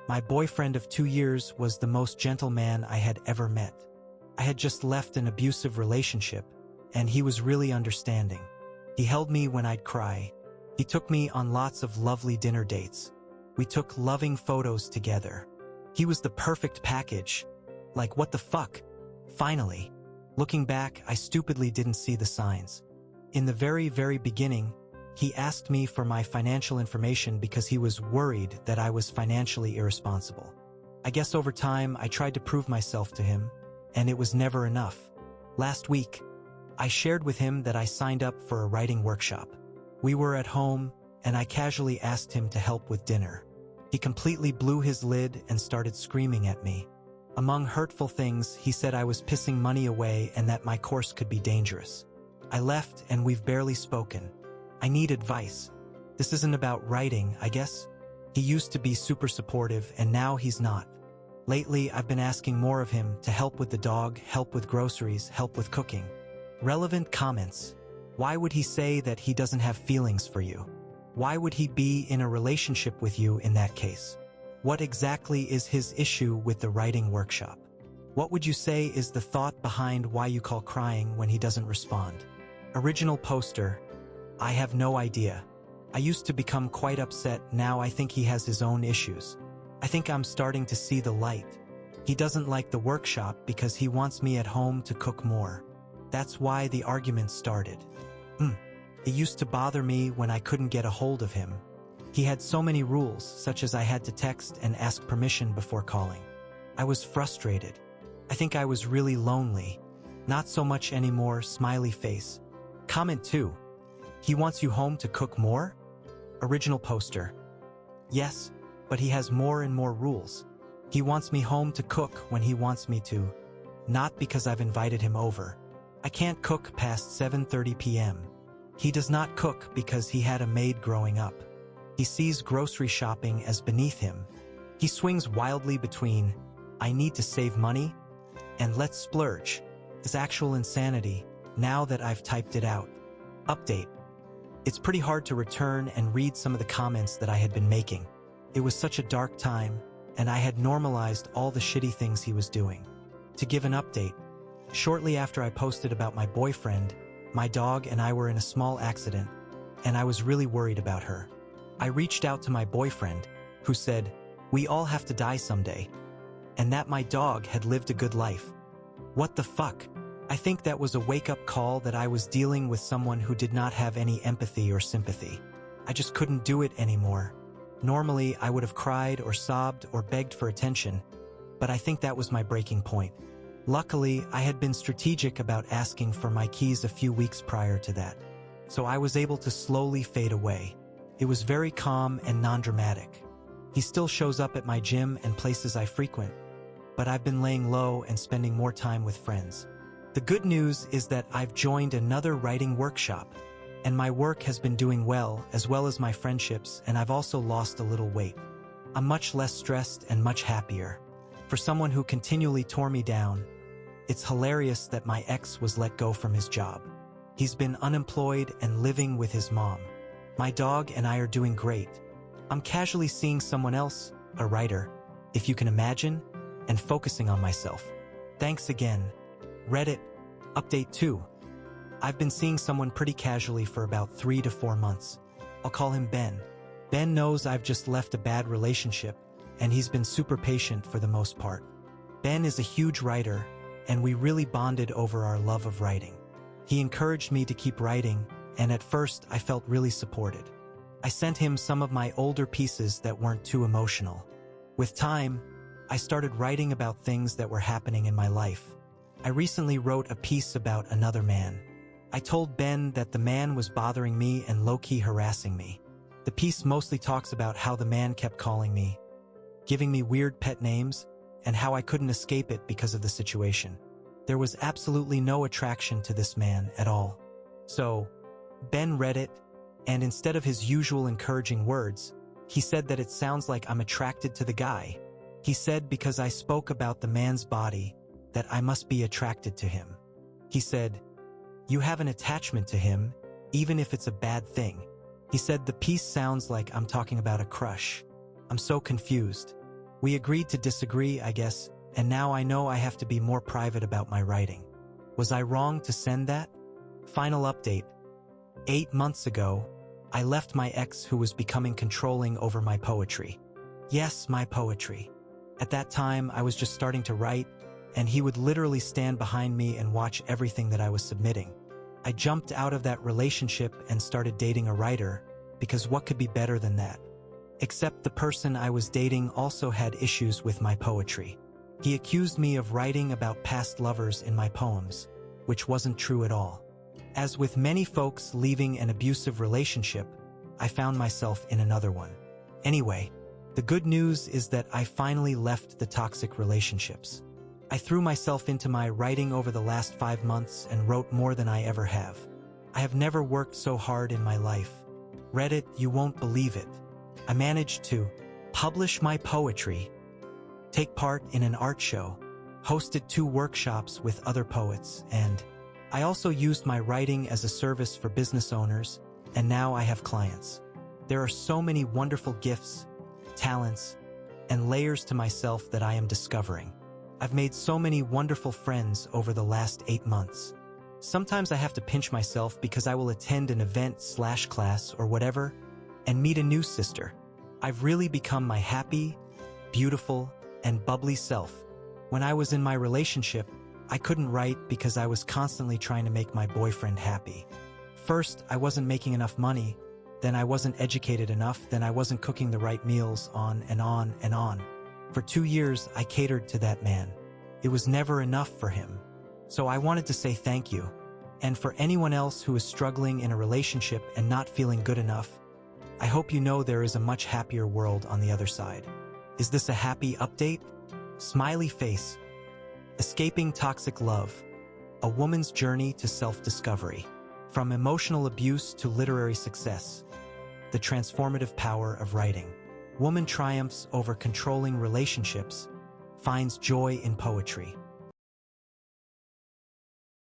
My boyfriend of 2 years was the most gentle man I had ever met. I had just left an abusive relationship, and he was really understanding. He held me when I'd cry. He took me on lots of lovely dinner dates. We took loving photos together. He was the perfect package. Like, what the fuck? Finally. Looking back, I stupidly didn't see the signs. In the very beginning, he asked me for my financial information because he was worried that I was financially irresponsible. I guess over time, I tried to prove myself to him, and it was never enough. Last week, I shared with him that I signed up for a writing workshop. We were at home, and I casually asked him to help with dinner. He completely blew his lid and started screaming at me. Among hurtful things, he said I was pissing money away and that my course could be dangerous. I left and we've barely spoken. I need advice. This isn't about writing, I guess. He used to be super supportive and now he's not. Lately, I've been asking more of him to help with the dog, help with groceries, help with cooking. Relevant comments. Why would he say that he doesn't have feelings for you? Why would he be in a relationship with you in that case? What exactly is his issue with the writing workshop? What would you say is the thought behind why you call crying when he doesn't respond? Original poster. I have no idea. I used to become quite upset, now I think he has his own issues. I think I'm starting to see the light. He doesn't like the workshop because he wants me at home to cook more. That's why the argument started. It used to bother me when I couldn't get a hold of him. He had so many rules, such as I had to text and ask permission before calling. I was frustrated. I think I was really lonely. Not so much anymore, smiley face. Comment 2. He wants you home to cook more? Original poster. Yes, but he has more and more rules. He wants me home to cook when he wants me to, not because I've invited him over. I can't cook past 7:30 p.m. He does not cook because he had a maid growing up. He sees grocery shopping as beneath him. He swings wildly between, I need to save money, and let's splurge. It's actual insanity, now that I've typed it out. Update. It's pretty hard to return and read some of the comments that I had been making. It was such a dark time, and I had normalized all the shitty things he was doing. To give an update, shortly after I posted about my boyfriend, my dog and I were in a small accident, and I was really worried about her. I reached out to my boyfriend, who said, we all have to die someday, and that my dog had lived a good life. What the fuck? I think that was a wake-up call that I was dealing with someone who did not have any empathy or sympathy. I just couldn't do it anymore. Normally, I would have cried or sobbed or begged for attention, but I think that was my breaking point. Luckily, I had been strategic about asking for my keys a few weeks prior to that, so I was able to slowly fade away. It was very calm and non-dramatic. He still shows up at my gym and places I frequent, but I've been laying low and spending more time with friends. The good news is that I've joined another writing workshop, and my work has been doing well as my friendships, and I've also lost a little weight. I'm much less stressed and much happier. For someone who continually tore me down, it's hilarious that my ex was let go from his job. He's been unemployed and living with his mom. My dog and I are doing great. I'm casually seeing someone else, a writer, if you can imagine, and focusing on myself. Thanks again. Reddit. Update 2. I've been seeing someone pretty casually for about 3 to 4 months. I'll call him Ben. Ben knows I've just left a bad relationship, and he's been super patient for the most part. Ben is a huge writer, and we really bonded over our love of writing. He encouraged me to keep writing, and at first I felt really supported. I sent him some of my older pieces that weren't too emotional. With time, I started writing about things that were happening in my life. I recently wrote a piece about another man. I told Ben that the man was bothering me and low-key harassing me. The piece mostly talks about how the man kept calling me, giving me weird pet names, and how I couldn't escape it because of the situation. There was absolutely no attraction to this man at all. So, Ben read it, and instead of his usual encouraging words, he said that it sounds like I'm attracted to the guy. He said because I spoke about the man's body, that I must be attracted to him. He said, you have an attachment to him, even if it's a bad thing. He said the piece sounds like I'm talking about a crush. I'm so confused. We agreed to disagree, I guess, and now I know I have to be more private about my writing. Was I wrong to send that? Final update. 8 months ago, I left my ex who was becoming controlling over my poetry. Yes, my poetry. At that time, I was just starting to write, and he would literally stand behind me and watch everything that I was submitting. I jumped out of that relationship and started dating a writer, because what could be better than that? Except the person I was dating also had issues with my poetry. He accused me of writing about past lovers in my poems, which wasn't true at all. As with many folks leaving an abusive relationship, I found myself in another one. Anyway, the good news is that I finally left the toxic relationships. I threw myself into my writing over the last 5 months and wrote more than I ever have. I have never worked so hard in my life. Reddit, you won't believe it. I managed to publish my poetry, take part in an art show, hosted 2 workshops with other poets, and I also used my writing as a service for business owners, and now I have clients. There are so many wonderful gifts, talents, and layers to myself that I am discovering. I've made so many wonderful friends over the last 8 months. Sometimes I have to pinch myself because I will attend an event/class or whatever and meet a new sister. I've really become my happy, beautiful, and bubbly self. When I was in my relationship, I couldn't write because I was constantly trying to make my boyfriend happy. First, I wasn't making enough money, then I wasn't educated enough, then I wasn't cooking the right meals, on and on and on. For 2 years, I catered to that man. It was never enough for him. So I wanted to say thank you. And for anyone else who is struggling in a relationship and not feeling good enough, I hope you know there is a much happier world on the other side. Is this a happy update? Smiley face. Escaping toxic love. A woman's journey to self-discovery. From emotional abuse to literary success. The transformative power of writing. Woman triumphs over controlling relationships, finds joy in poetry.